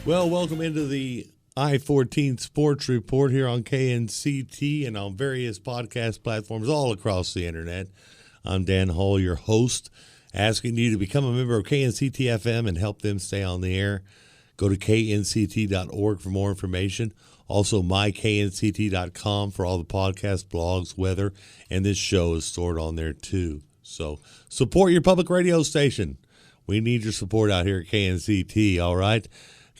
Well, welcome into the I14 Sports Report here on KNCT and on various podcast platforms all across the internet. I'm Dan Hull, your host, asking you to become a member of KNCT FM and help them stay on the air. Go to knct.org for more information. Also, myknct.com for all the podcasts, blogs, weather, and this show is stored on there too. So support your public radio station. We need your support out here at KNCT, all right?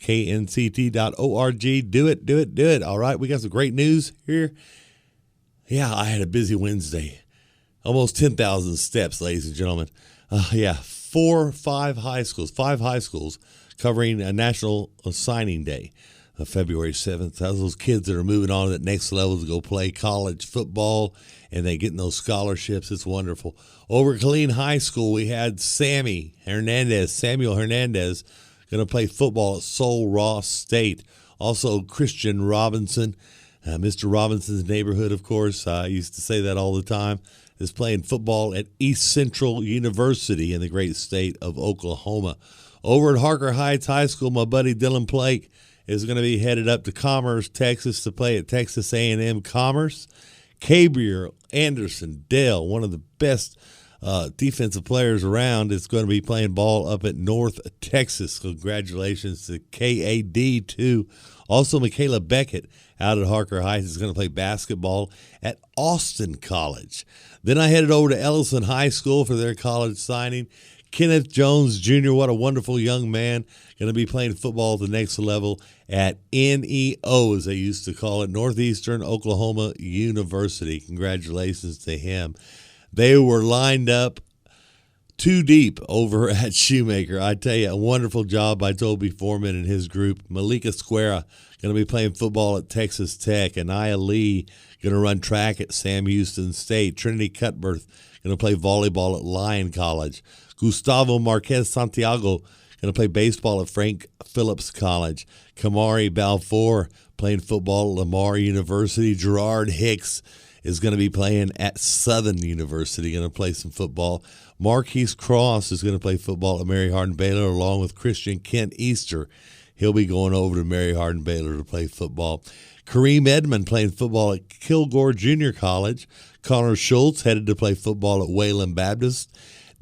knct.org. Do it. All right, we got some great news here. Yeah, I had a busy Wednesday. Almost 10,000 steps, ladies and gentlemen. Five high schools covering a National Signing Day, February 7th. Those kids that are moving on to that next level to go play college football, and they getting those scholarships. It's wonderful. Over at Killeen High School, we had Samuel Hernandez, going to play football at Sol Ross State. Also, Christian Robinson, Mr. Robinson's neighborhood, of course. I used to say that all the time. Is playing football at East Central University in the great state of Oklahoma. Over at Harker Heights High School, my buddy Dylan Blake is going to be headed up to Commerce, Texas, to play at Texas A&M Commerce. Gabriel Anderson Dale, one of the best defensive players around, is going to be playing ball up at North Texas. Congratulations to KAD, too. Also, Michaela Beckett out at Harker Heights is going to play basketball at Austin College. Then I headed over to Ellison High School for their college signing. Kenneth Jones Jr., what a wonderful young man, going to be playing football at the next level at NEO, as they used to call it, Northeastern Oklahoma University. Congratulations to him. They were lined up too deep over at Shoemaker. I tell you, a wonderful job by Toby Foreman and his group. Malika Squara going to be playing football at Texas Tech. Anaya Lee going to run track at Sam Houston State. Trinity Cutbirth going to play volleyball at Lyon College. Gustavo Marquez Santiago going to play baseball at Frank Phillips College. Kamari Balfour playing football at Lamar University. Gerard Hicks is going to be playing at Southern University, going to play some football. Marquise Cross is going to play football at Mary Hardin Baylor along with Christian Kent Easter. He'll be going over to Mary Hardin Baylor to play football. Kareem Edmond playing football at Kilgore Junior College. Connor Schultz headed to play football at Wayland Baptist.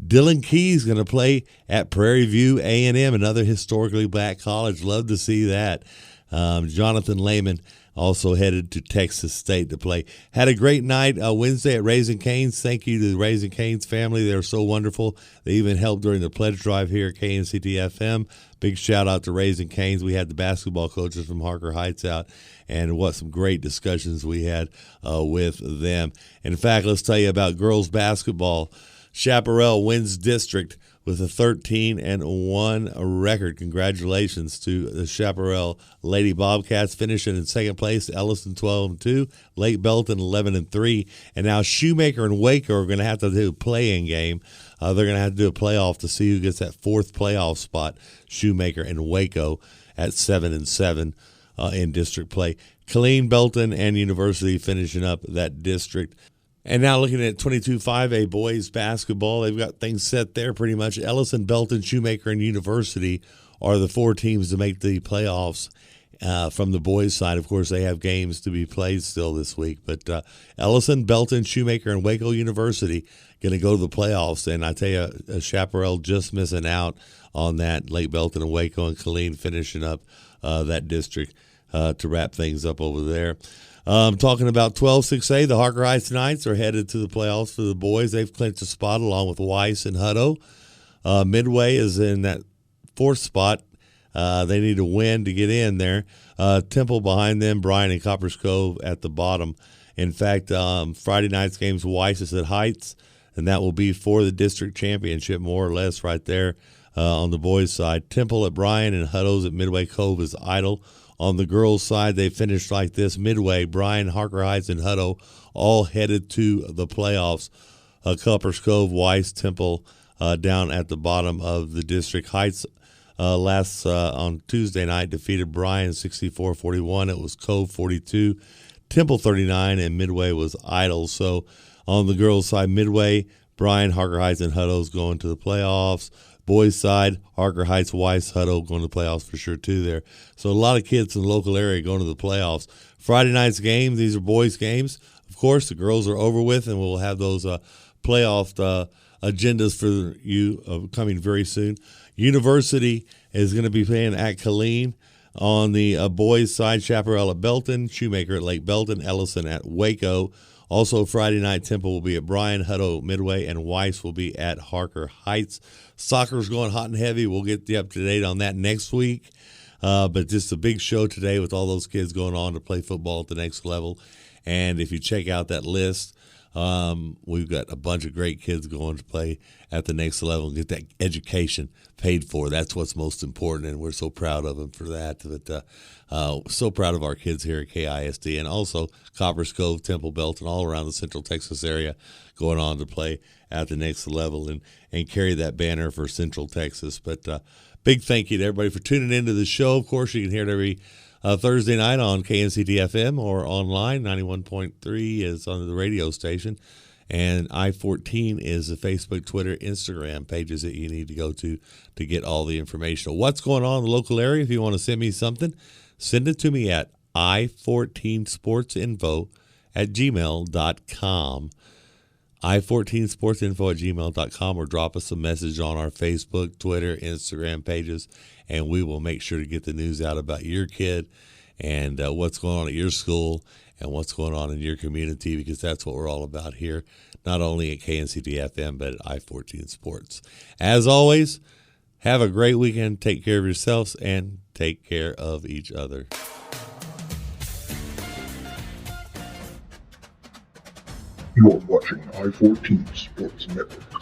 Dylan Keys going to play at Prairie View A&M, another historically black college. Love to see that. Jonathan Lehman also headed to Texas State to play. Had a great night Wednesday at Raising Cane's. Thank you to the Raising Cane's family. They're so wonderful. They even helped during the pledge drive here at KNCT FM. Big shout out to Raising Cane's. We had the basketball coaches from Harker Heights out, and what some great discussions we had with them. In fact, let's tell you about girls basketball. Chaparral wins district with a 13-1 record. Congratulations to the Chaparral Lady Bobcats, finishing in second place. Ellison 12-2, Lake Belton 11-3, and now Shoemaker and Waco are going to have to do a play-in game. They're going to have to do a playoff to see who gets that fourth playoff spot. Shoemaker and Waco at 7-7 in district play. Killeen, Belton, and University finishing up that district. And now looking at 22-5A boys basketball, they've got things set there pretty much. Ellison, Belton, Shoemaker, and University are the four teams to make the playoffs from the boys' side. Of course, they have games to be played still this week. But Ellison, Belton, Shoemaker, and Waco University going to go to the playoffs. And I tell you, Chaparral just missing out on that. Lake Belton and Waco and Killeen finishing up that district to wrap things up over there. Talking about 12-6A, the Harker Heights Knights are headed to the playoffs for the boys. They've clinched a spot along with Weiss and Hutto. Midway is in that fourth spot. They need to win to get in there. Temple behind them, Bryan and Coppers Cove at the bottom. In fact, Friday night's game's Weiss is at Heights, and that will be for the district championship, more or less, right there on the boys' side. Temple at Bryan and Hutto's at Midway Cove is Idle. On the girls' side, they finished like this. Midway, Bryan, Harker Heights, and Hutto all headed to the playoffs. Coppers Cove, Weiss, Temple down at the bottom of the district. Heights on Tuesday night defeated Bryan 64-41. It was Cove 42, Temple 39, and Midway was Idle. So on the girls' side, Midway, Bryan, Harker Heights, and Hutto's going to the playoffs. Boys side, Harker Heights, Weiss, Hutto going to the playoffs for sure too there. So a lot of kids in the local area going to the playoffs. Friday night's games, these are boys' games. Of course, the girls are over with, and we'll have those playoff agendas for you coming very soon. University is going to be playing at Killeen. On the boys' side, Chaparral at Belton, Shoemaker at Lake Belton, Ellison at Waco. Also, Friday night, Temple will be at Bryan, Hutto Midway, and Weiss will be at Harker Heights. Soccer's going hot and heavy. We'll get you up to date on that next week. But just a big show today with all those kids going on to play football at the next level. And if you check out that list, we've got a bunch of great kids going to play at the next level and get that education paid for. That's what's most important, and we're so proud of them for that. But so proud of our kids here at KISD, and also Copper's Cove, Temple, Belton, all around the Central Texas area going on to play at the next level and carry that banner for Central Texas. But big thank you to everybody for tuning into the show. Of course, you can hear it every Thursday night on KNCT-FM or online. 91.3 is on the radio station. And I14 is the Facebook, Twitter, Instagram pages that you need to go to get all the information of what's going on in the local area. If you want to send me something, send it to me at i14sportsinfo@gmail.com. i14sportsinfo@gmail.com, or drop us a message on our Facebook, Twitter, Instagram pages, and we will make sure to get the news out about your kid and what's going on at your school and what's going on in your community, because that's what we're all about here, not only at KNCT-FM, but at I14 Sports. As always, have a great weekend. Take care of yourselves and take care of each other. You are watching I14 Sports Network.